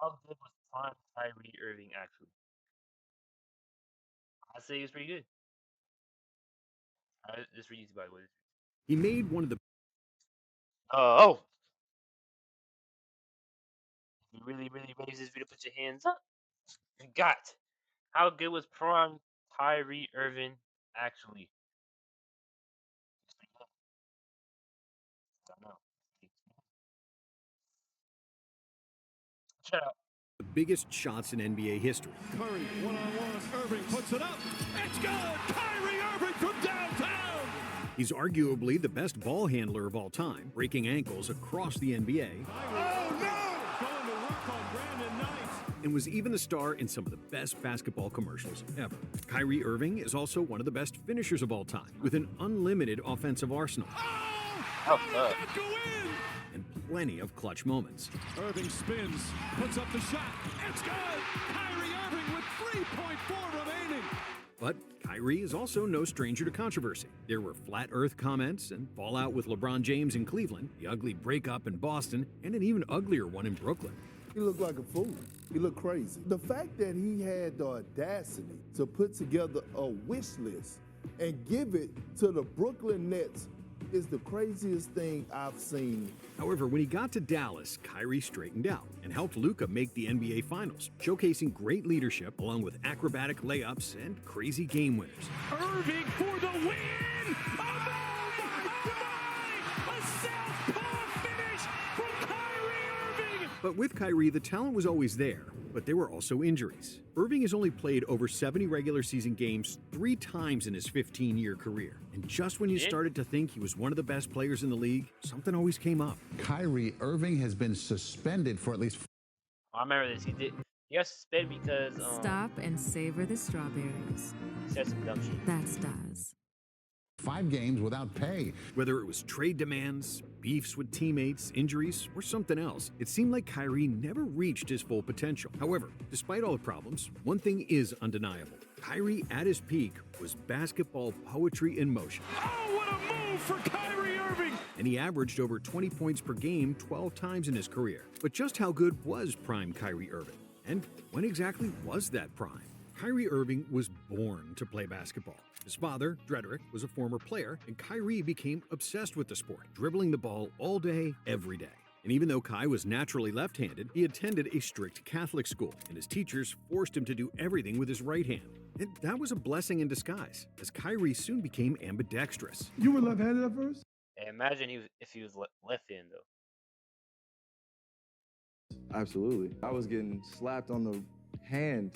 How good was prime Kyrie Irving actually? I'd say he was pretty good. This for you, by the way. He made one of the Oh, if you really raise this video, put your hands up. You got. How good was prime Kyrie Irving actually? I don't know. Check out. biggest shots in NBA history. Curry, one-on-one, Irving puts it up. It's good! Kyrie Irving from downtown! He's arguably the best ball handler of all time, breaking ankles across the NBA. Oh, no! Going to work on Brandon Knight. And was even a star in some of the best basketball commercials ever. Kyrie Irving is also one of the best finishers of all time, with an unlimited offensive arsenal. Oh, How did that go in? And plenty of clutch moments. Irving spins, puts up the shot. It's good! Kyrie Irving with 3.4 remaining. But Kyrie is also no stranger to controversy. There were flat earth comments and fallout with LeBron James in Cleveland, the ugly breakup in Boston, and an even uglier one in Brooklyn. He looked like a fool. He looked crazy. The fact that he had the audacity to put together a wish list and give it to the Brooklyn Nets is the craziest thing I've seen. However, when he got to Dallas, Kyrie straightened out and helped Luka make the NBA Finals, showcasing great leadership along with acrobatic layups and crazy game winners. Irving for the win! Oh my! A southpaw finish from Kyrie Irving! But with Kyrie, the talent was always there, but there were also injuries. Irving has only played over 70 regular season games 3 times in his 15-year career. And just when you started to think he was one of the best players in the league, something always came up. Kyrie Irving has been suspended for at least. I remember this. He got suspended because Stop and savor the strawberries. he said some dumb shit. That's Daz. 5 games without pay. Whether it was trade demands, beefs with teammates, injuries, or something else, it seemed like Kyrie never reached his full potential. However, despite all the problems, one thing is undeniable. Kyrie at his peak was basketball poetry in motion. Oh, what a move for Kyrie Irving! And he averaged over 20 points per game 12 times in his career. But just how good was prime Kyrie Irving? And when exactly was that prime? Kyrie Irving was born to play basketball. His father, Drederick, was a former player, and Kyrie became obsessed with the sport, dribbling the ball all day, every day. And even though Kai was naturally left-handed, he attended a strict Catholic school, and his teachers forced him to do everything with his right hand. And that was a blessing in disguise, as Kyrie soon became ambidextrous. You were left-handed at first? And imagine if he was left hand though. Absolutely. I was getting slapped on the hand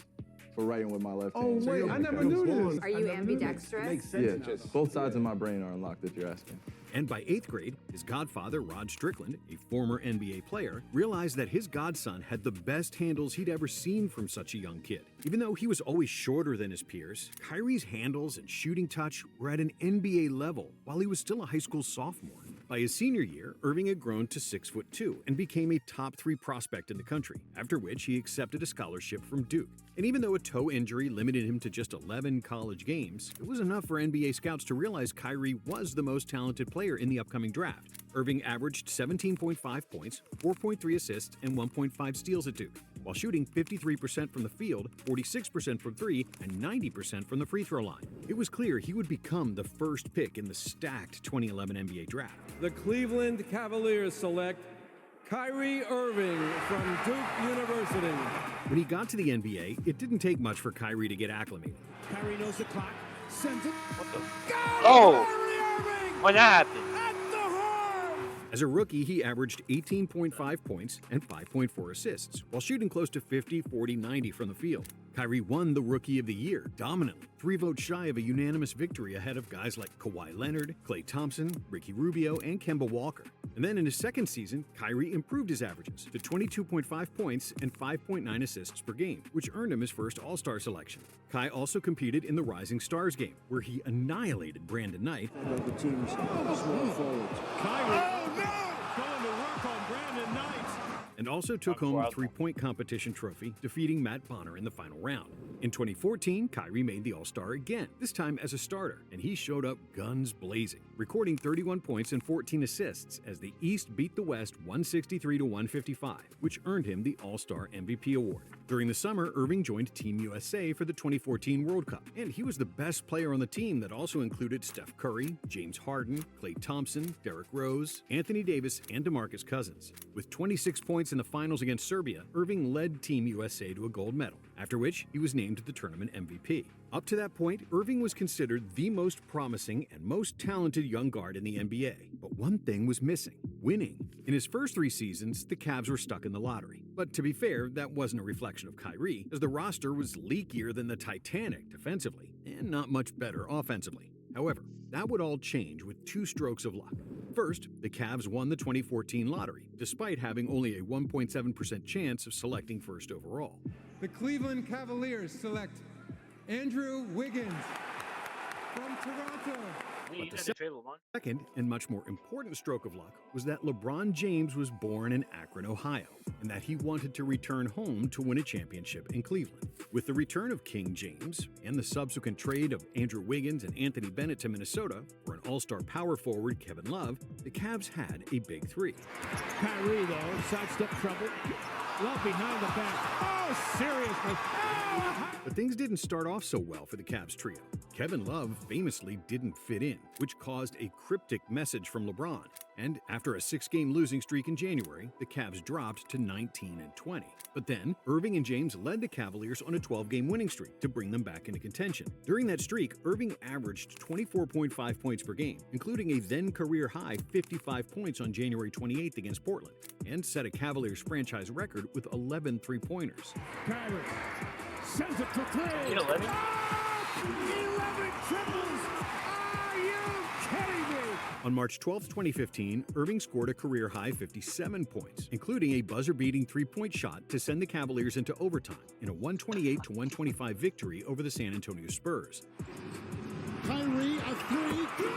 for writing with my left Oh, hand. wait, I never knew this. Are you ambidextrous? Yeah, both sides of my brain are unlocked if you're asking. And by 8th grade, his godfather, Rod Strickland, a former NBA player, realized that his godson had the best handles he'd ever seen from such a young kid. Even though he was always shorter than his peers, Kyrie's handles and shooting touch were at an NBA level while he was still a high school sophomore. By his senior year, Irving had grown to 6'2" and became a top 3 prospect in the country, after which he accepted a scholarship from Duke. And even though a toe injury limited him to just 11 college games, it was enough for NBA scouts to realize Kyrie was the most talented player in the upcoming draft. Irving averaged 17.5 points, 4.3 assists, and 1.5 steals at Duke, while shooting 53% from the field, 46% from 3, and 90% from the free throw line. It was clear he would become the first pick in the stacked 2011 NBA draft. The Cleveland Cavaliers select Kyrie Irving from Duke University. When he got to the NBA, it didn't take much for Kyrie to get acclimated. Kyrie knows the clock, sends it. What the? Oh! Oh! When that happened? At the horn! As a rookie, he averaged 18.5 points and 5.4 assists, while shooting close to 50, 40, 90 from the field. Kyrie won the Rookie of the Year dominantly, 3 votes shy of a unanimous victory ahead of guys like Kawhi Leonard, Klay Thompson, Ricky Rubio, and Kemba Walker. And then in his second season, Kyrie improved his averages to 22.5 points and 5.9 assists per game, which earned him his first All-Star selection. Kai also competed in the Rising Stars game, where he annihilated Brandon Knight. The team's small forwards. Kyrie. Oh, no! Going to work on Brandon Knight. and also took home before the I was born. three-point competition trophy, defeating Matt Bonner in the final round. In 2014, Kyrie made the All-Star again, this time as a starter, and he showed up guns blazing, recording 31 points and 14 assists as the East beat the West 163-155, which earned him the All-Star MVP award. During the summer, Irving joined Team USA for the 2014 World Cup, and he was the best player on the team that also included Steph Curry, James Harden, Klay Thompson, Derrick Rose, Anthony Davis, and DeMarcus Cousins. With 26 points in the finals against Serbia, Irving led Team USA to a gold medal, after which he was named the tournament MVP. Up to that point, Irving was considered the most promising and most talented young guard in the NBA. But one thing was missing: winning. In his first 3 seasons, the Cavs were stuck in the lottery. But to be fair, that wasn't a reflection of Kyrie, as the roster was leakier than the Titanic defensively, and not much better offensively. However, that would all change with 2 strokes of luck. First, the Cavs won the 2014 lottery, despite having only a 1.7% chance of selecting first overall. The Cleveland Cavaliers select Andrew Wiggins from Toronto. You the had to trade LeBron. Second, and much more important stroke of luck, was that LeBron James was born in Akron, Ohio, and that he wanted to return home to win a championship in Cleveland. With the return of King James and the subsequent trade of Andrew Wiggins and Anthony Bennett to Minnesota for an all-star power forward Kevin Love, the Cavs had a big 3. Kyrie, though, sidestep trouble. Love behind the back. Oh, seriously. Oh! But things didn't start off so well for the Cavs trio. Kevin Love famously didn't fit in, which caused a cryptic message from LeBron. And after a 6-game losing streak in January, the Cavs dropped to 19-20. But then, Irving and James led the Cavaliers on a 12-game winning streak to bring them back into contention. During that streak, Irving averaged 24.5 points per game, including a then-career-high 55 points on January 28th against Portland, and set a Cavaliers franchise record with 11 three-pointers. Kyrie sends it for 3. You know, Lenny? 11 triples! Are you kidding me? On March 12, 2015, Irving scored a career-high 57 points, including a buzzer-beating three-point shot to send the Cavaliers into overtime in a 128-125 victory over the San Antonio Spurs. Kyrie, a 3. Good!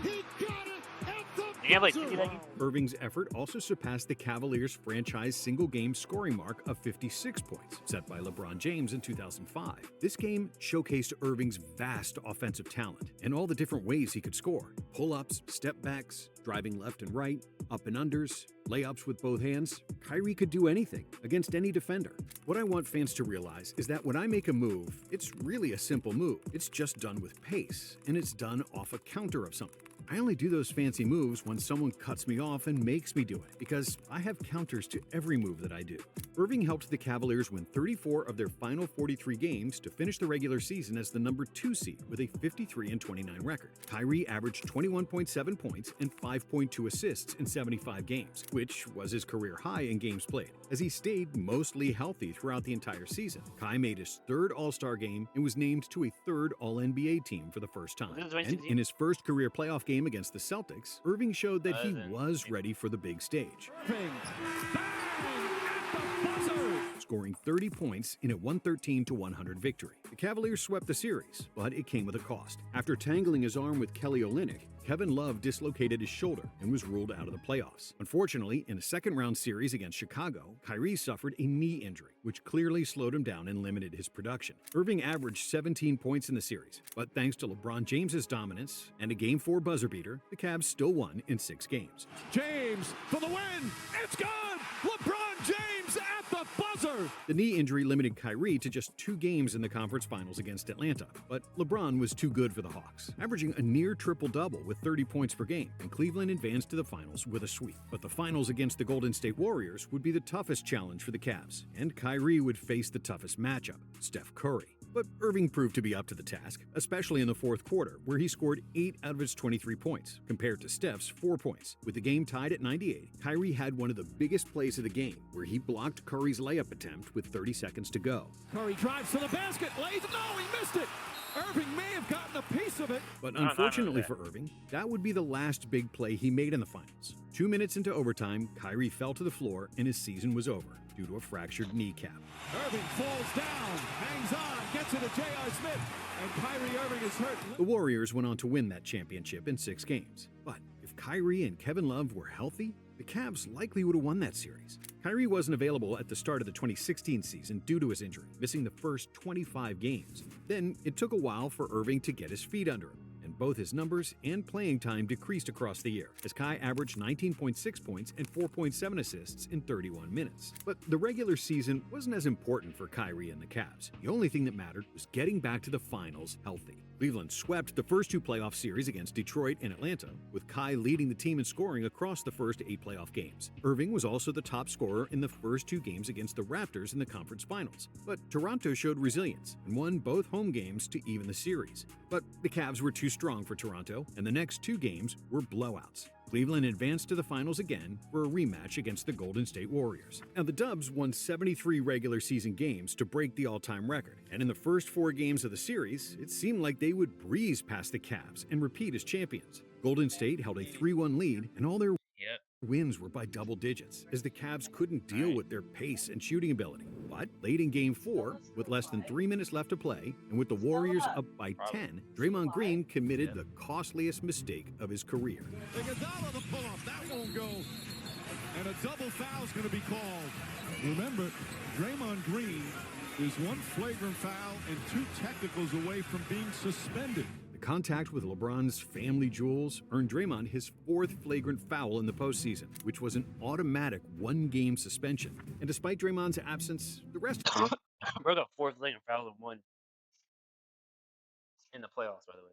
He got it at the You have like buzzer. 50 that game? Irving's effort also surpassed the Cavaliers' franchise single-game scoring mark of 56 points, set by LeBron James in 2005. This game showcased Irving's vast offensive talent and all the different ways he could score: pull-ups, step-backs, driving left and right, up and unders, layups with both hands. Kyrie could do anything against any defender. What I want fans to realize is that when I make a move, it's really a simple move. It's just done with pace, and it's done off a counter of something. I only do those fancy moves when someone cuts me off and makes me do it, because I have counters to every move that I do. Irving helped the Cavaliers win 34 of their final 43 games to finish the regular season as the number 2 seed with a 53-29 record. Kyrie averaged 21.7 points and 5.2 assists in 75 games, which was his career high in games played, as he stayed mostly healthy throughout the entire season. Kai made his 3rd All-Star game and was named to a 3rd All-NBA team for the first time. And in his first career playoff game against the Celtics, Irving showed that he was ready for the big stage, Irving, bang at the buzzer. scoring 30 points in a 113-100 victory. The Cavaliers swept the series, but it came with a cost. After tangling his arm with Kelly Olynyk, Kevin Love dislocated his shoulder and was ruled out of the playoffs. Unfortunately, in a second-round series against Chicago, Kyrie suffered a knee injury, which clearly slowed him down and limited his production. Irving averaged 17 points in the series, but thanks to LeBron James's dominance and a Game 4 buzzer beater, the Cavs still won in 6 games. James for the win. It's good. LeBron James at the buzzer. The knee injury limited Kyrie to just 2 games in the conference finals against Atlanta, but LeBron was too good for the Hawks, averaging a near triple-double with 30 points per game, and Cleveland advanced to the finals with a sweep. But the finals against the Golden State Warriors would be the toughest challenge for the Cavs, and Kyrie would face the toughest matchup, Steph Curry. But Irving proved to be up to the task, especially in the fourth quarter, where he scored 8 out of his 23 points, compared to Steph's 4 points. With the game tied at 98, Kyrie had one of the biggest plays of the game, where he blocked Curry's layup attempt with 30 seconds to go. Curry drives to the basket, lays it. No, he missed it. Irving may have gotten a piece of it. But unfortunately for Irving, that would be the last big play he made in the finals. 2 minutes into overtime, Kyrie fell to the floor and his season was over due to a fractured kneecap. Irving falls down, hangs on, gets it to J.R. Smith, and Kyrie Irving is hurt. The Warriors went on to win that championship in 6 games. But if Kyrie and Kevin Love were healthy, the Cavs likely would have won that series. Kyrie wasn't available at the start of the 2016 season due to his injury, missing the first 25 games. Then it took a while for Irving to get his feet under him, and both his numbers and playing time decreased across the year, as Kai averaged 19.6 points and 4.7 assists in 31 minutes. But the regular season wasn't as important for Kyrie and the Cavs. The only thing that mattered was getting back to the finals healthy. Cleveland swept the first 2 playoff series against Detroit and Atlanta, with Kai leading the team in scoring across the first 8 playoff games. Irving was also the top scorer in the first 2 games against the Raptors in the conference finals. But Toronto showed resilience and won both home games to even the series. But the Cavs were too strong for Toronto, and the next 2 games were blowouts. Cleveland advanced to the finals again for a rematch against the Golden State Warriors. Now, the Dubs won 73 regular season games to break the all-time record, and in the first 4 games of the series, it seemed like they would breeze past the Cavs and repeat as champions. Golden State held a 3-1 lead, and all their wins were by double digits, as the Cavs couldn't deal with their pace and shooting ability. But late in Game 4, with less than 3 minutes left to play, and with the Warriors up by 10, Draymond Green committed the costliest mistake of his career. Iguodala the pull-up, that won't go. And a double foul is going to be called. Remember, Draymond Green is 1 flagrant foul and 2 technicals away from being suspended. The contact with LeBron's family jewels earned Draymond his 4th flagrant foul in the postseason, which was an automatic 1-game suspension. And despite Draymond's absence, the rest of Bro got 4 flagrant fouls and 1 in the playoffs, by the way.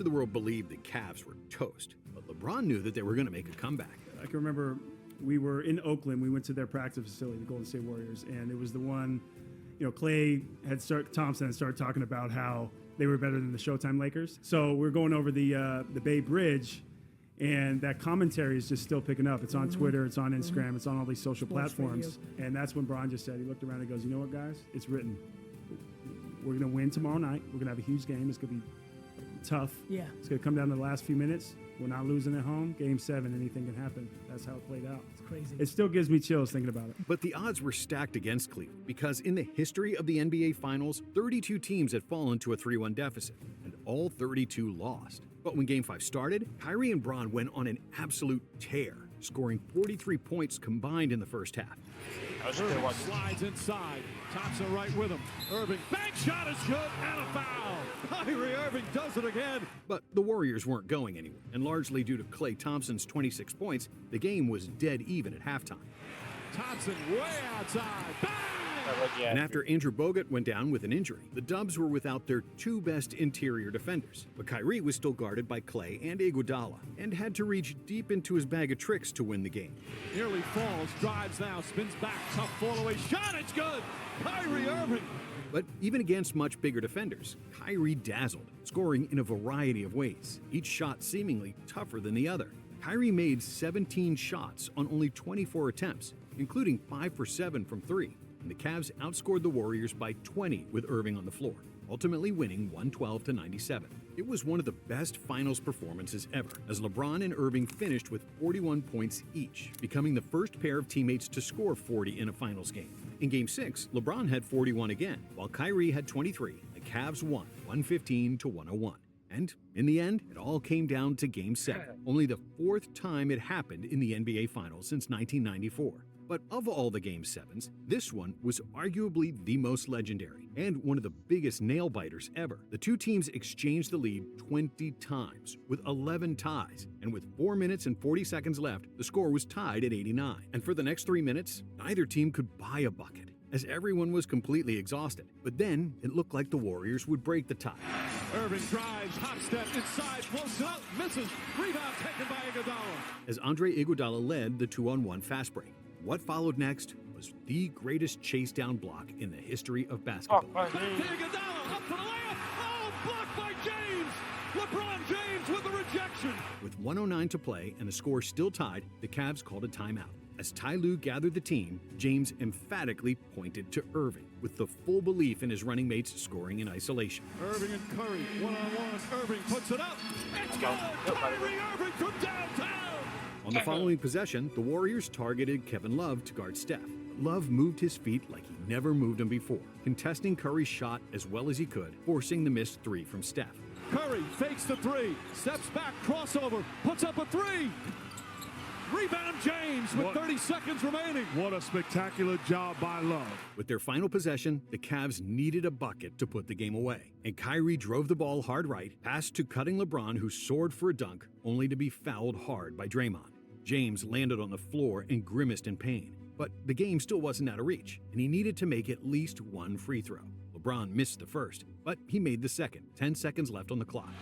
the world believed the Cavs were toast, but LeBron knew that they were going to make a comeback. I can remember we were in Oakland. We went to their practice facility, the Golden State Warriors, and it was the one, Clay Thompson had started talking about how they were better than the Showtime Lakers. So we're going over the Bay Bridge, and that commentary is just still picking up. It's on Twitter, it's on Instagram, it's on all these social platforms. And that's when Bron just said, he looked around and goes, you know what, guys? It's written. We're going to win tomorrow night. We're going to have a huge game. It's going to be tough. Yeah. It's going to come down to the last few minutes. We're not losing at home. Game 7, anything can happen. That's how it played out. It's crazy. It still gives me chills thinking about it. But the odds were stacked against Cleveland because in the history of the NBA Finals, 32 teams had fallen to a 3-1 deficit, and all 32 lost. But when Game 5 started, Kyrie and Bron went on an absolute tear, scoring 43 points combined in the first half. Irving slides inside. Thompson right with him. Irving, bank shot is good, and a foul. Kyrie Irving does it again. But the Warriors weren't going anywhere, and largely due to Klay Thompson's 26 points, the game was dead even at halftime. Thompson way outside. Bang! And after Andrew Bogut went down with an injury, the Dubs were without their 2 best interior defenders. But Kyrie was still guarded by Klay and Iguodala, and had to reach deep into his bag of tricks to win the game. Nearly falls, drives now, spins back, tough fall away shot, it's good! Kyrie Irving! But even against much bigger defenders, Kyrie dazzled, scoring in a variety of ways, each shot seemingly tougher than the other. Kyrie made 17 shots on only 24 attempts, including 5 for 7 from 3. And the Cavs outscored the Warriors by 20 with Irving on the floor, ultimately winning 112-97. It was one of the best finals performances ever, as LeBron and Irving finished with 41 points each, becoming the first pair of teammates to score 40 in a finals game. In Game 6, LeBron had 41 again, while Kyrie had 23. The Cavs won 115-101. And in the end, it all came down to Game 7, only the 4th time it happened in the NBA Finals since 1994. But of all the Game 7s, this one was arguably the most legendary and one of the biggest nail-biters ever. The 2 teams exchanged the lead 20 times, with 11 ties, and with 4 minutes and 40 seconds left, the score was tied at 89. And for the next 3 minutes, neither team could buy a bucket, as everyone was completely exhausted. But then, it looked like the Warriors would break the tie. Irving drives, hop step, inside, close up, misses, rebound taken by Iguodala. As Andre Iguodala led the 2-on-1 fast break. What followed next was the greatest chase down block in the history of basketball. Back to Iguodala, up for the layup. Oh, blocked by James. LeBron James with the rejection. With 1:09 to play and the score still tied, the Cavs called a timeout. As Ty Lue gathered the team, James emphatically pointed to Irving, with the full belief in his running mates scoring in isolation. Irving and Curry, one-on-one. Irving puts it up. It's good. Kyrie Irving from downtown. On the following possession, the Warriors targeted Kevin Love to guard Steph. Love moved his feet like he never moved them before, contesting Curry's shot as well as he could, forcing the missed 3 from Steph. Curry fakes the 3, steps back, crossover, puts up a 3. Rebound James with 30 seconds remaining. What a spectacular job by Love. With their final possession, the Cavs needed a bucket to put the game away. And Kyrie drove the ball hard right, passed to cutting LeBron, who soared for a dunk, only to be fouled hard by Draymond. James landed on the floor and grimaced in pain. But the game still wasn't out of reach, and he needed to make at least one free throw. LeBron missed the first, but he made the second. 10 seconds left on the clock.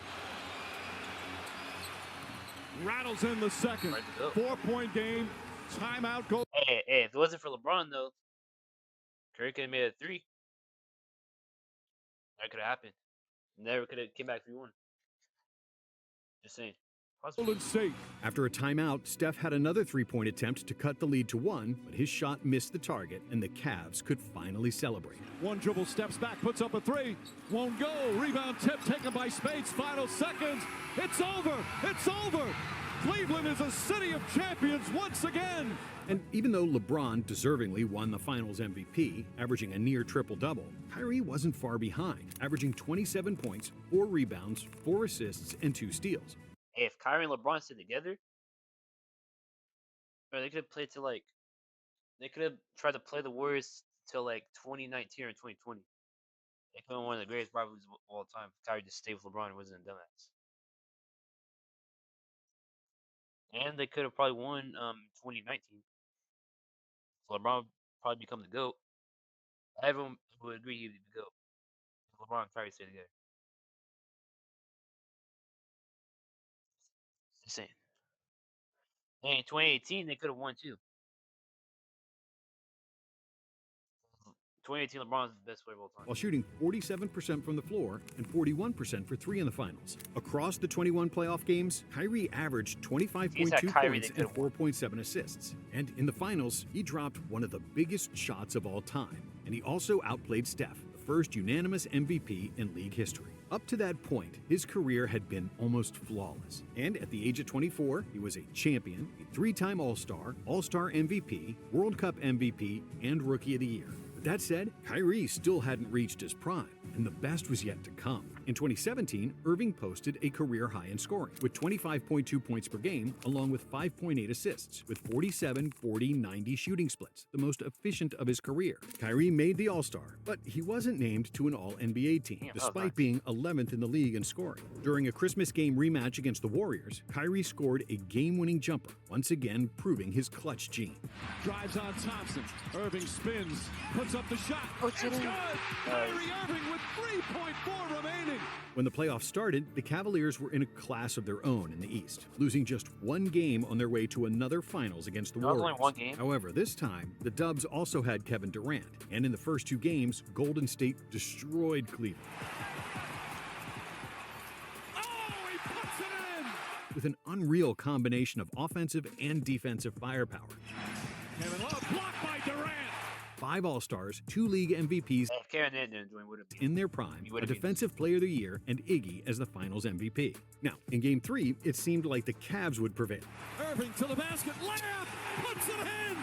Rattles in the second. 4-point game. Timeout goal. Hey, if it wasn't for LeBron, though, Curry could have made a 3. That could have happened. Never could have came back 3-1. Just saying. Golden State. After a timeout, Steph had another three-point attempt to cut the lead to 1, but his shot missed the target, and the Cavs could finally celebrate. One dribble, steps back, puts up a 3. Won't go. Rebound tip taken by Spades. Final seconds. It's over. It's over. Cleveland is a city of champions once again. And even though LeBron deservingly won the Finals MVP, averaging a near triple-double, Kyrie wasn't far behind, averaging 27 points, 4 rebounds, 4 assists, and 2 steals. Hey, if Kyrie and LeBron stayed together, or they could have played to they could have tried to play the Warriors till 2019 or 2020. They could have been one of the greatest rivalries of all time. If Kyrie just stayed with LeBron and wasn't a dumbass. And they could have probably won 2019. So LeBron would probably become the GOAT. Everyone would agree he'd be the GOAT. LeBron and Kyrie stay together. Just saying. And in 2018, they could have won too. 2018, LeBron's the best player of all time. While shooting 47% from the floor and 41% for 3 in the finals. Across the 21 playoff games, Kyrie averaged 25.2 points and 4.7 assists. And in the finals, he dropped one of the biggest shots of all time. And he also outplayed Steph, the first unanimous MVP in league history. Up to that point, his career had been almost flawless. And at the age of 24, he was a champion, a 3-time All-Star, All-Star MVP, World Cup MVP, and Rookie of the Year. But that said, Kyrie still hadn't reached his prime, and the best was yet to come. In 2017, Irving posted a career high in scoring, with 25.2 points per game, along with 5.8 assists, with 47-40-90 shooting splits, the most efficient of his career. Kyrie made the All-Star, but he wasn't named to an All-NBA team, despite being 11th in the league in scoring. During a Christmas game rematch against the Warriors, Kyrie scored a game-winning jumper, once again proving his clutch gene. Drives on Thompson. Irving spins, puts up the shot. It's good. Kyrie Irving with 3.4 remaining. When the playoffs started, the Cavaliers were in a class of their own in the East, losing just 1 game on their way to another finals against the Warriors. Only 1 game. However, this time, the Dubs also had Kevin Durant, and in the first 2 games, Golden State destroyed Cleveland. With an unreal combination of offensive and defensive firepower. Kevin Love blocked by Durant. 5 All-Stars, 2 league MVPs If Kevin didn't join, would have been in their prime, He a would've been- Defensive Player of the Year, and Iggy as the Finals MVP. Now, in Game 3, it seemed like the Cavs would prevail. Irving to the basket, layup, puts it in.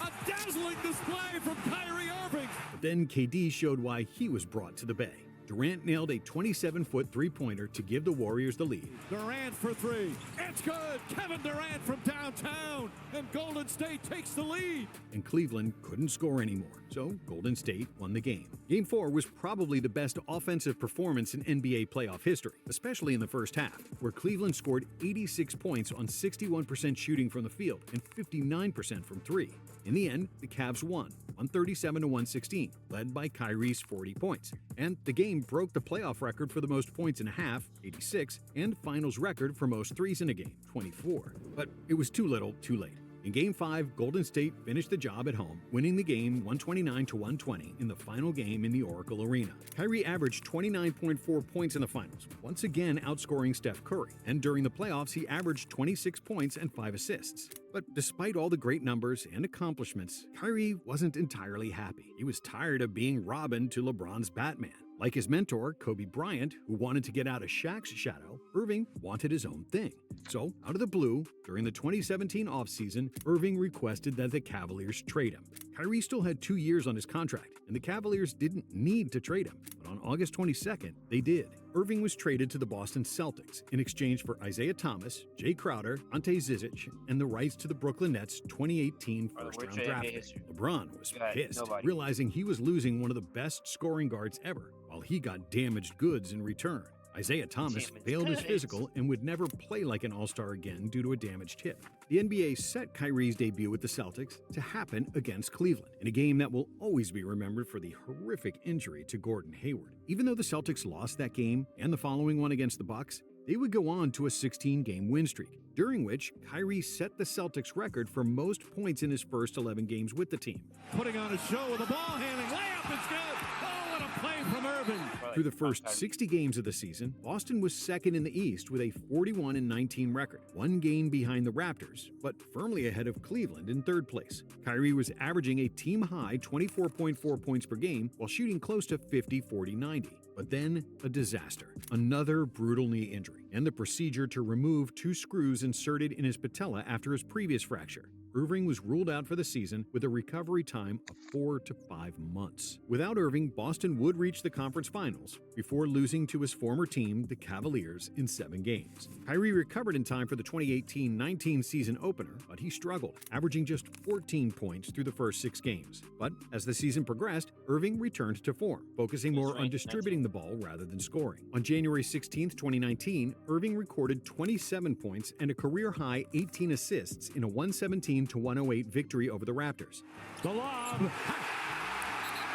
A dazzling display from Kyrie Irving. But then KD showed why he was brought to the Bay. Durant nailed a 27-foot three-pointer to give the Warriors the lead. Durant for 3. It's good. Kevin Durant from downtown. And Golden State takes the lead. And Cleveland couldn't score anymore, so Golden State won the game. Game 4 was probably the best offensive performance in NBA playoff history, especially in the first half, where Cleveland scored 86 points on 61% shooting from the field and 59% from 3. In the end, the Cavs won, 137-116, led by Kyrie's 40 points. And the game broke the playoff record for the most points in a half, 86, and finals record for most threes in a game, 24. But it was too little, too late. In Game 5, Golden State finished the job at home, winning the game 129-120 in the final game in the Oracle Arena. Kyrie averaged 29.4 points in the finals, once again outscoring Steph Curry. And during the playoffs, he averaged 26 points and 5 assists. But despite all the great numbers and accomplishments, Kyrie wasn't entirely happy. He was tired of being Robin to LeBron's Batman. Like his mentor, Kobe Bryant, who wanted to get out of Shaq's shadow, Irving wanted his own thing. So, out of the blue, during the 2017 offseason, Irving requested that the Cavaliers trade him. Kyrie still had 2 years on his contract, and the Cavaliers didn't need to trade him. But on August 22nd, they did. Irving was traded to the Boston Celtics in exchange for Isaiah Thomas, Jay Crowder, Ante Zizic, and the rights to the Brooklyn Nets' 2018 first-round draft pick. LeBron was pissed, realizing he was losing one of the best scoring guards ever, while he got damaged goods in return. Isaiah Thomas failed his physical and would never play like an all-star again due to a damaged hip. The NBA set Kyrie's debut with the Celtics to happen against Cleveland, in a game that will always be remembered for the horrific injury to Gordon Hayward. Even though the Celtics lost that game and the following one against the Bucks, they would go on to a 16-game win streak, during which Kyrie set the Celtics record for most points in his first 11 games with the team. Putting on a show with a ball handling layup. It's good. Oh, what a play from Irving. Through the first 60 games of the season, Boston was second in the East with a 41-19 record, one game behind the Raptors, but firmly ahead of Cleveland in third place. Kyrie was averaging a team-high 24.4 points per game while shooting close to 50-40-90. But then, a disaster. Another brutal knee injury, and the procedure to remove 2 screws inserted in his patella after his previous fracture. Irving was ruled out for the season with a recovery time of 4 to 5 months. Without Irving, Boston would reach the conference finals before losing to his former team, the Cavaliers, in 7 games. Kyrie recovered in time for the 2018-19 season opener, but he struggled, averaging just 14 points through the first 6 games. But as the season progressed, Irving returned to form, focusing more on distributing the ball rather than scoring. On January 16, 2019, Irving recorded 27 points and a career-high 18 assists in a 117-108 victory over the Raptors. The lob.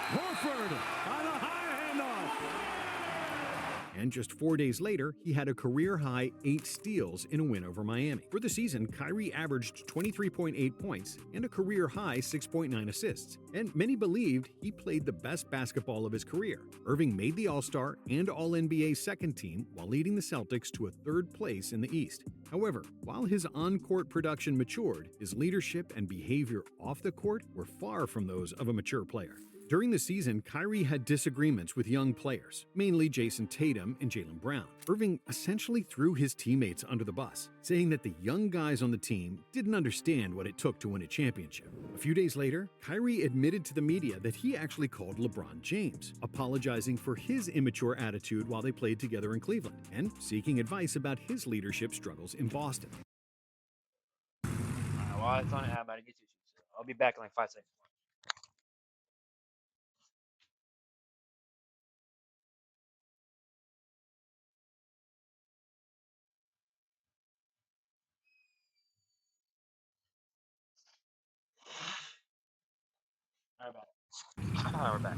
Horford on a high handoff. And just 4 days later, he had a career-high 8 steals in a win over Miami. For the season, Kyrie averaged 23.8 points and a career-high 6.9 assists, and many believed he played the best basketball of his career. Irving made the All-Star and All-NBA second team while leading the Celtics to a 3rd place in the East. However, while his on-court production matured, his leadership and behavior off the court were far from those of a mature player. During the season, Kyrie had disagreements with young players, mainly Jason Tatum and Jaylen Brown. Irving essentially threw his teammates under the bus, saying that the young guys on the team didn't understand what it took to win a championship. A few days later, Kyrie admitted to the media that he actually called LeBron James, apologizing for his immature attitude while they played together in Cleveland, and seeking advice about his leadership struggles in Boston. Well, it's on it. I'm about to get to you. So I'll be back in like 5 seconds. All right, we're back.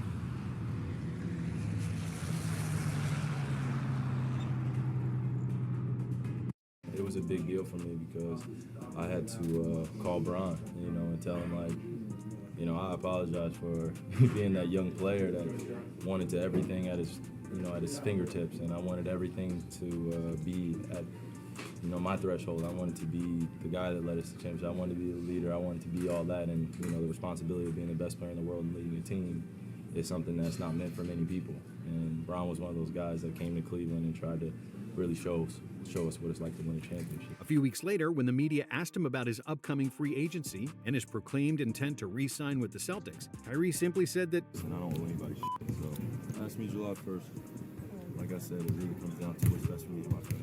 It was a big deal for me because I had to call Bron, and tell him, I apologize for being that young player that wanted to everything at his fingertips, and I wanted everything to be at, my threshold. I wanted to be the guy that led us to championship. I wanted to be the leader. I wanted to be all that, and the responsibility of being the best player in the world and leading a team is something that's not meant for many people. And Bron was one of those guys that came to Cleveland and tried to really show us what it's like to win a championship. A few weeks later, when the media asked him about his upcoming free agency and his proclaimed intent to re-sign with the Celtics, Kyrie simply said that, I don't owe anybody shit, so ask me July 1st. Like I said, it really comes down to what's best for me and my family.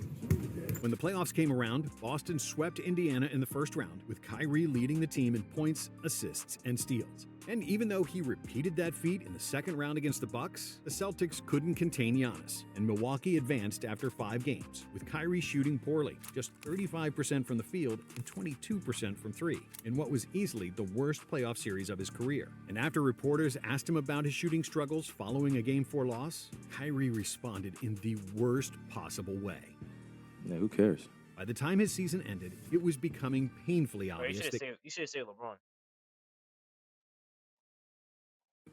When the playoffs came around, Boston swept Indiana in the first round, with Kyrie leading the team in points, assists, and steals. And even though he repeated that feat in the second round against the Bucks, the Celtics couldn't contain Giannis, and Milwaukee advanced after 5 games, with Kyrie shooting poorly, just 35% from the field and 22% from 3, in what was easily the worst playoff series of his career. And after reporters asked him about his shooting struggles following a Game 4 loss, Kyrie responded in the worst possible way. Yeah, who cares? By the time his season ended, it was becoming painfully Bro, obvious that you should have said LeBron.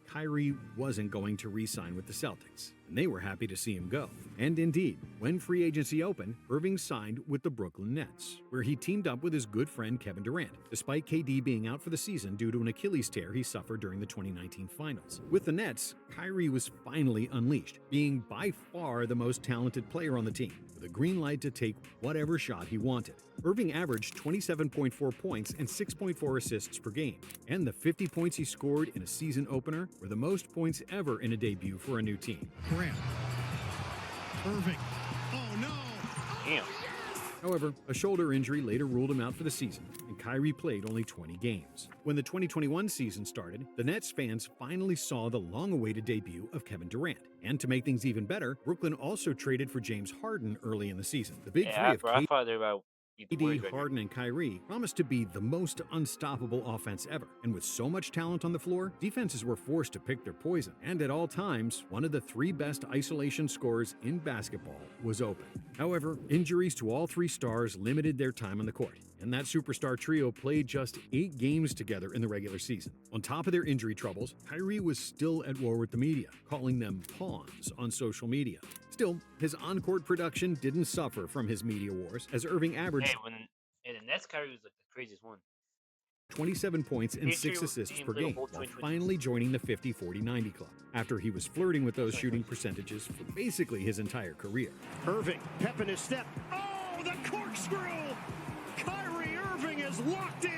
Kyrie wasn't going to re-sign with the Celtics, and they were happy to see him go. And indeed, when free agency opened, Irving signed with the Brooklyn Nets, where he teamed up with his good friend Kevin Durant, despite KD being out for the season due to an Achilles tear he suffered during the 2019 finals. With the Nets, Kyrie was finally unleashed, being by far the most talented player on the team, with a green light to take whatever shot he wanted. Irving averaged 27.4 points and 6.4 assists per game, and the 50 points he scored in a season opener were the most points ever in a debut for a new team. Grant. Irving. Oh, no. Damn. However, a shoulder injury later ruled him out for the season, and Kyrie played only 20 games. When the 2021 season started, the Nets fans finally saw the long-awaited debut of Kevin Durant. And to make things even better, Brooklyn also traded for James Harden early in the season. The big three of Bro, I thought they were about KD, Harden, and Kyrie promised to be the most unstoppable offense ever. And with so much talent on the floor, defenses were forced to pick their poison. And at all times, one of the 3 best isolation scorers in basketball was open. However, injuries to all 3 stars limited their time on the court. And that superstar trio played just 8 games together in the regular season. On top of their injury troubles, Kyrie was still at war with the media, calling them pawns on social media. Still, his on-court production didn't suffer from his media wars, as Irving averaged the Nets, Kyrie was like the craziest one. 27 points and 6 assists per game, while finally joining the 50-40-90 club, after he was flirting with those shooting percentages for basically his entire career. Irving, pep in his step. Oh, the corkscrew! Kyrie Irving is locked in!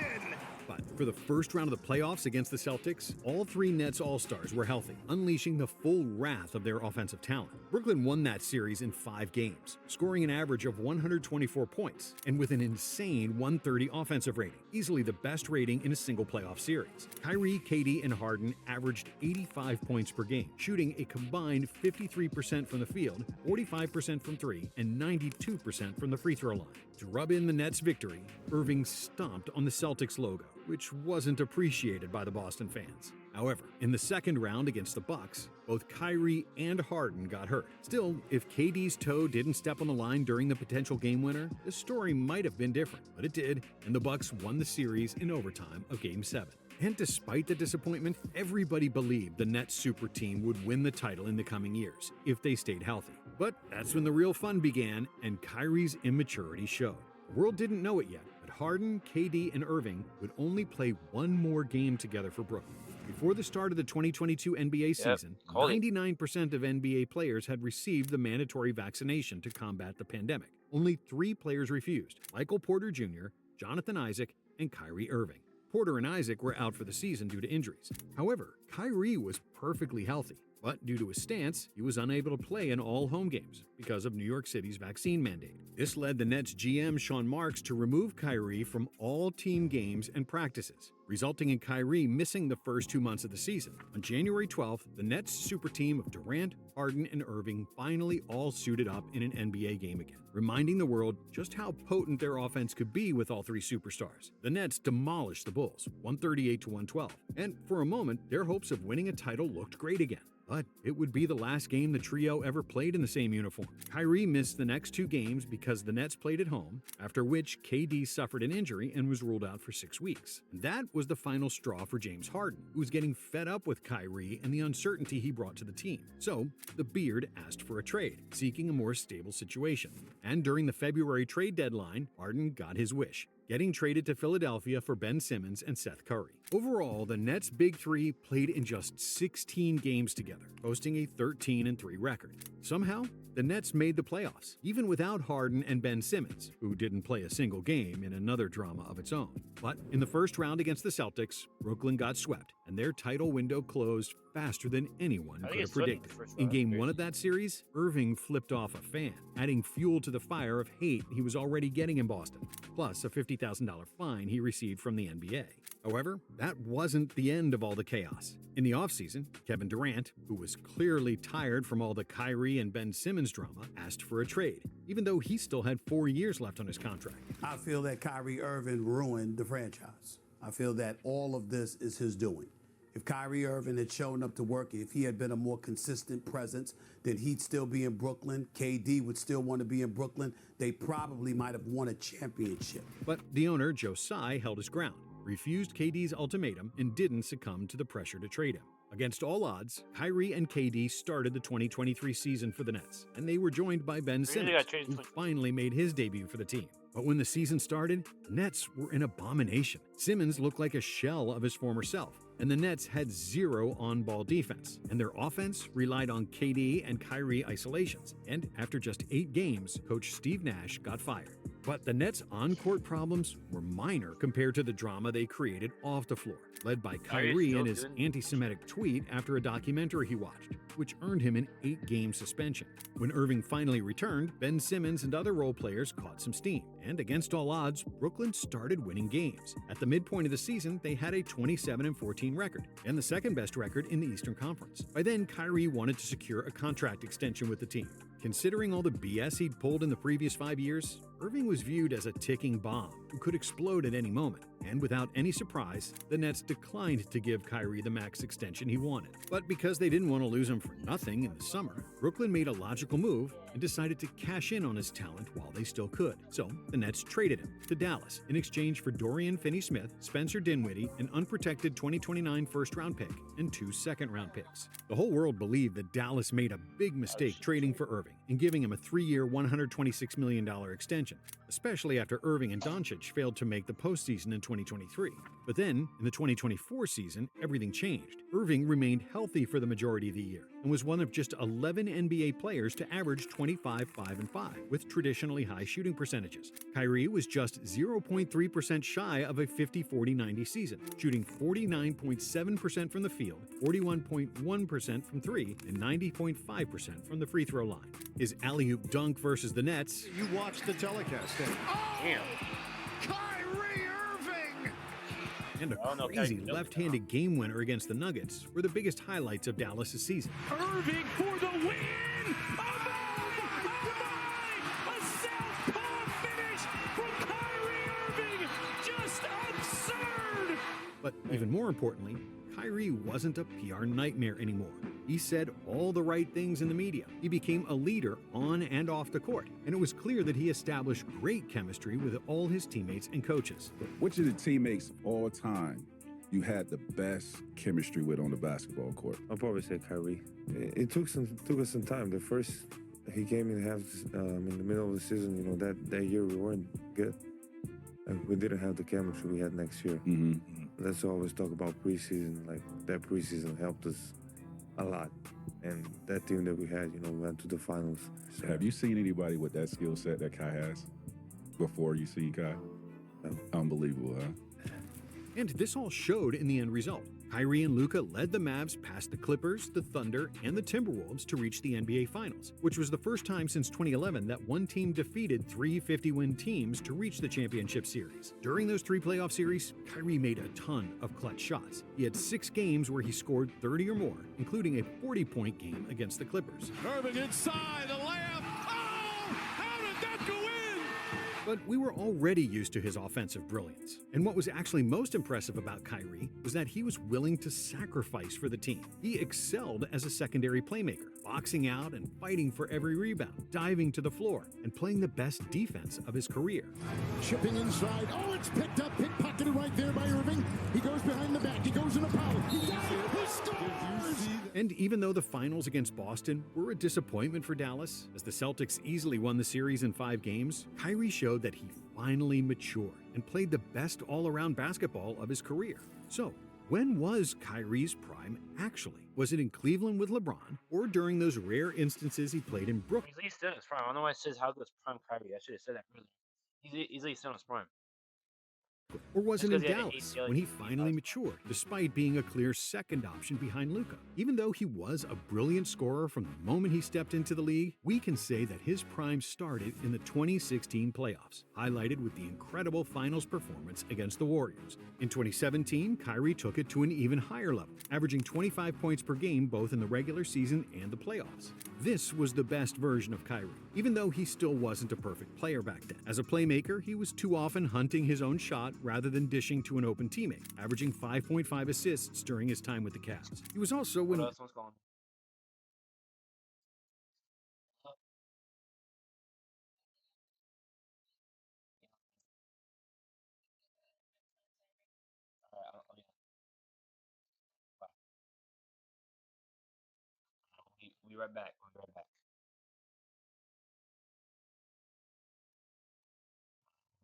But for the first round of the playoffs against the Celtics, all 3 Nets All-Stars were healthy, unleashing the full wrath of their offensive talent. Brooklyn won that series in 5 games, scoring an average of 124 points, and with an insane 130 offensive rating, easily the best rating in a single playoff series. Kyrie, KD, and Harden averaged 85 points per game, shooting a combined 53% from the field, 45% from 3, and 92% from the free throw line. To rub in the Nets' victory, Irving stomped on the Celtics logo, which wasn't appreciated by the Boston fans. However, in the second round against the Bucks, both Kyrie and Harden got hurt. Still, if KD's toe didn't step on the line during the potential game winner, the story might have been different, but it did, and the Bucks won the series in overtime of Game 7. And despite the disappointment, everybody believed the Nets super team would win the title in the coming years, if they stayed healthy. But that's when the real fun began, and Kyrie's immaturity showed. The world didn't know it yet, but Harden, KD, and Irving would only play one more game together for Brooklyn. Before the start of the 2022 NBA season, 99% of NBA players had received the mandatory vaccination to combat the pandemic. Only 3 players refused: Michael Porter Jr., Jonathan Isaac, and Kyrie Irving. Porter and Isaac were out for the season due to injuries. However, Kyrie was perfectly healthy, but due to his stance, he was unable to play in all home games because of New York City's vaccine mandate. This led the Nets GM Sean Marks to remove Kyrie from all team games and practices, resulting in Kyrie missing the first 2 months of the season. On January 12th, the Nets super team of Durant, Harden, and Irving finally all suited up in an NBA game again, reminding the world just how potent their offense could be with all 3 superstars. The Nets demolished the Bulls, 138-112, and for a moment, their hopes of winning a title looked great again. But it would be the last game the trio ever played in the same uniform. Kyrie missed the next 2 games because the Nets played at home, after which KD suffered an injury and was ruled out for 6 weeks. And that was the final straw for James Harden, who was getting fed up with Kyrie and the uncertainty he brought to the team. So, the Beard asked for a trade, seeking a more stable situation. And during the February trade deadline, Harden got his wish, getting traded to Philadelphia for Ben Simmons and Seth Curry. Overall, the Nets' Big Three played in just 16 games together, posting a 13-3 record. Somehow, the Nets made the playoffs, even without Harden and Ben Simmons, who didn't play a single game in another drama of its own. But in the first round against the Celtics, Brooklyn got swept, and their title window closed faster than anyone could have predicted. In Game 1 of that series, Irving flipped off a fan, adding fuel to the fire of hate he was already getting in Boston, plus a $50,000 fine he received from the NBA. However, that wasn't the end of all the chaos. In the offseason, Kevin Durant, who was clearly tired from all the Kyrie and Ben Simmons drama, asked for a trade, even though he still had 4 years left on his contract. I feel that Kyrie Irving ruined the franchise. I feel that all of this is his doing. If Kyrie Irving had shown up to work, if he had been a more consistent presence, then he'd still be in Brooklyn. KD would still want to be in Brooklyn. They probably might have won a championship. But the owner, Joe Tsai, held his ground, refused KD's ultimatum, and didn't succumb to the pressure to trade him. Against all odds, Kyrie and KD started the 2023 season for the Nets, and they were joined by Ben Simmons, who finally made his debut for the team. But when the season started, the Nets were an abomination. Simmons looked like a shell of his former self, and the Nets had 0 on-ball defense, and their offense relied on KD and Kyrie isolations. And after just 8 games, coach Steve Nash got fired. But the Nets' on-court problems were minor compared to the drama they created off the floor, led by Kyrie and his anti-Semitic tweet after a documentary he watched, which earned him an 8-game suspension. When Irving finally returned, Ben Simmons and other role players caught some steam, and against all odds, Brooklyn started winning games. At the midpoint of the season, they had a 27-14 record, and the second-best record in the Eastern Conference. By then, Kyrie wanted to secure a contract extension with the team. Considering all the BS he'd pulled in the previous 5 years, Irving was viewed as a ticking bomb who could explode at any moment, and without any surprise, the Nets declined to give Kyrie the max extension he wanted. But because they didn't want to lose him for nothing in the summer, Brooklyn made a logical move and decided to cash in on his talent while they still could. So the Nets traded him to Dallas in exchange for Dorian Finney-Smith, Spencer Dinwiddie, an unprotected 2029 first-round pick, and 2 second-round picks. The whole world believed that Dallas made a big mistake trading for Irving and giving him a 3-year, $126 million extension, especially after Irving and Doncic failed to make the postseason in 2023. But then, in the 2024 season, everything changed. Irving remained healthy for the majority of the year and was one of just 11 NBA players to average 25, 5, and 5, with traditionally high shooting percentages. Kyrie was just 0.3% shy of a 50-40-90 season, shooting 49.7% from the field, 41.1% from 3, and 90.5% from the free throw line. His alley-oop dunk versus the Nets. You watched the telecast. Damn. Kyrie Irving! And a crazy left-handed game winner against the Nuggets were the biggest highlights of Dallas' season. Irving for the win! A southpaw finish from Kyrie Irving! Just absurd! But even more importantly, Kyrie wasn't a PR nightmare anymore. He said all the right things in the media. He became a leader on and off the court, and it was clear that he established great chemistry with all his teammates and coaches. Which of the teammates of all time you had the best chemistry with on the basketball court? I'll probably say Kyrie. It took us some time. The first he came in in the middle of the season. You know that year we weren't good. We didn't have the chemistry we had next year. Mm-hmm. Let's always talk about preseason. Like that preseason helped us a lot, and that team that we had, we went to the finals. So. Have you seen anybody with that skill set that Kai has before you see Kai? No. Unbelievable, huh? And this all showed in the end result. Kyrie and Luka led the Mavs past the Clippers, the Thunder, and the Timberwolves to reach the NBA Finals, which was the first time since 2011 that one team defeated 3 50-win teams to reach the championship series. During those 3 playoff series, Kyrie made a ton of clutch shots. He had 6 games where he scored 30 or more, including a 40-point game against the Clippers. Irving inside, the layup. Oh, how did that go in? But we were already used to his offensive brilliance. And what was actually most impressive about Kyrie was that he was willing to sacrifice for the team. He excelled as a secondary playmaker, boxing out and fighting for every rebound, diving to the floor, and playing the best defense of his career. Chipping inside. Oh, it's picked up, pickpocketed right there by Irving. He goes behind the back. He goes in a power. He got it. He scores! And even though the finals against Boston were a disappointment for Dallas, as the Celtics easily won the series in 5 games, Kyrie showed that he finally matured and played the best all-around basketball of his career. So, when was Kyrie's prime actually? Was it in Cleveland with LeBron, or during those rare instances he played in Brooklyn? He's at least still in his prime. I don't know why it says how goes prime Kyrie. I should have said that earlier. He's at least still in his prime. Or was it in Dallas when he finally matured, despite being a clear second option behind Luka? Even though he was a brilliant scorer from the moment he stepped into the league, we can say that his prime started in the 2016 playoffs, highlighted with the incredible finals performance against the Warriors. In 2017, Kyrie took it to an even higher level, averaging 25 points per game both in the regular season and the playoffs. This was the best version of Kyrie, even though he still wasn't a perfect player back then. As a playmaker, he was too often hunting his own shot rather than dishing to an open teammate, averaging 5.5 assists during his time with the Cavs. He was also when... Someone's calling. We'll be right back. We'll be right back.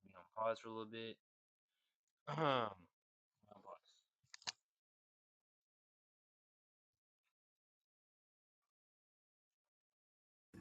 Be on pause for a little bit. On pause.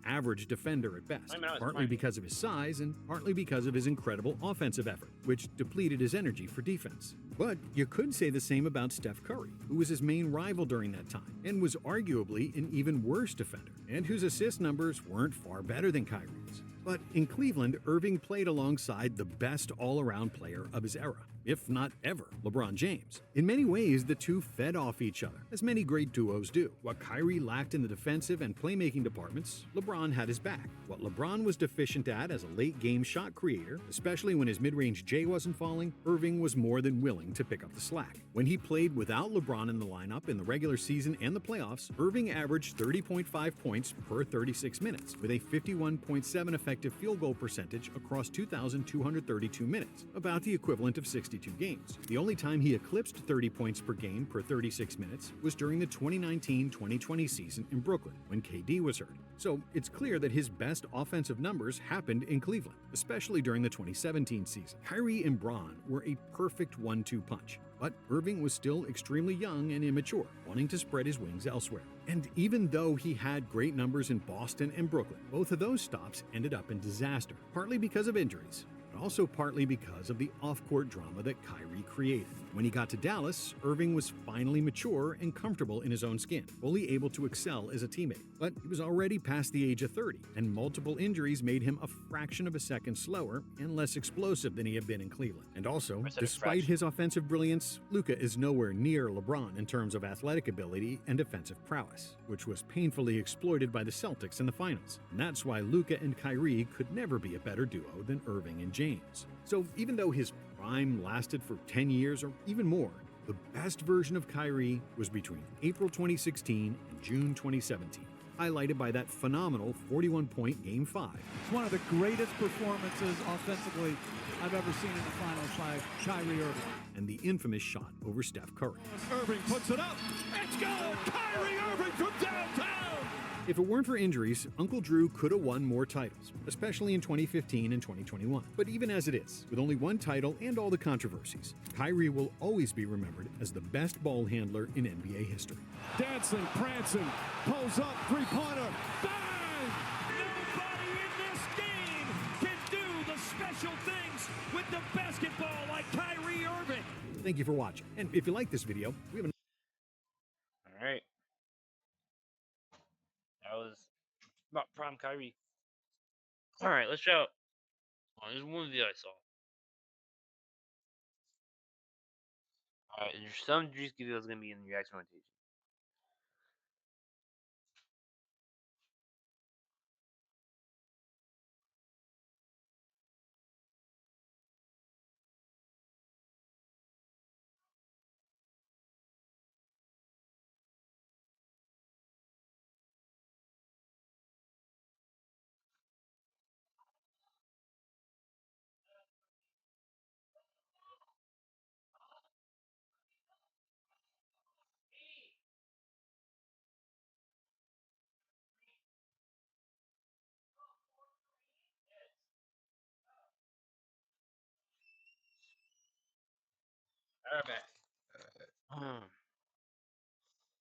average defender at best, I mean, I was partly fine. because of his size and partly because of his incredible offensive effort, which depleted his energy for defense. But you could say the same about Steph Curry, who was his main rival during that time and was arguably an even worse defender, and whose assist numbers weren't far better than Kyrie's. But in Cleveland, Irving played alongside the best all-around player of his era, if not ever, LeBron James. In many ways, the two fed off each other, as many great duos do. What Kyrie lacked in the defensive and playmaking departments, LeBron had his back. What LeBron was deficient at as a late-game shot creator, especially when his mid-range J wasn't falling, Irving was more than willing to pick up the slack. When he played without LeBron in the lineup in the regular season and the playoffs, Irving averaged 30.5 points per 36 minutes, with a 51.7 effective field goal percentage across 2,232 minutes, about the equivalent of 62 games. The only time he eclipsed 30 points per game per 36 minutes was during the 2019-2020 season in Brooklyn, when KD was hurt. So it's clear that his best offensive numbers happened in Cleveland, especially during the 2017 season. Kyrie and Bron were a perfect 1-2 punch, but Irving was still extremely young and immature, wanting to spread his wings elsewhere. And even though he had great numbers in Boston and Brooklyn, both of those stops ended up in disaster, partly because of injuries, but also partly because of the off-court drama that Kyrie created. When he got to Dallas, Irving was finally mature and comfortable in his own skin, fully able to excel as a teammate. But he was already past the age of 30, and multiple injuries made him a fraction of a second slower and less explosive than he had been in Cleveland. And also, despite his offensive brilliance, Luka is nowhere near LeBron in terms of athletic ability and defensive prowess, which was painfully exploited by the Celtics in the finals. And that's why Luka and Kyrie could never be a better duo than Irving and James. So even though his prime lasted for 10 years or even more, the best version of Kyrie was between April 2016 and June 2017, highlighted by that phenomenal 41-point Game 5. It's one of the greatest performances offensively I've ever seen in the finals by Kyrie Irving. And the infamous shot over Steph Curry. Irving puts it up. Let's go! Kyrie Irving from downtown! If it weren't for injuries, Uncle Drew could have won more titles, especially in 2015 and 2021. But even as it is, with only one title and all the controversies, Kyrie will always be remembered as the best ball handler in NBA history. Dancing, prancing, pulls up, three-pointer, bang! Nobody in this game can do the special things with the basketball like Kyrie Irving. Thank you for watching. And if you like this video, we have All right. That was about prime Kyrie. All right, let's shout. Oh, there's one video I saw. All right, there's some juice videos gonna be in the reaction rotation. All right, back.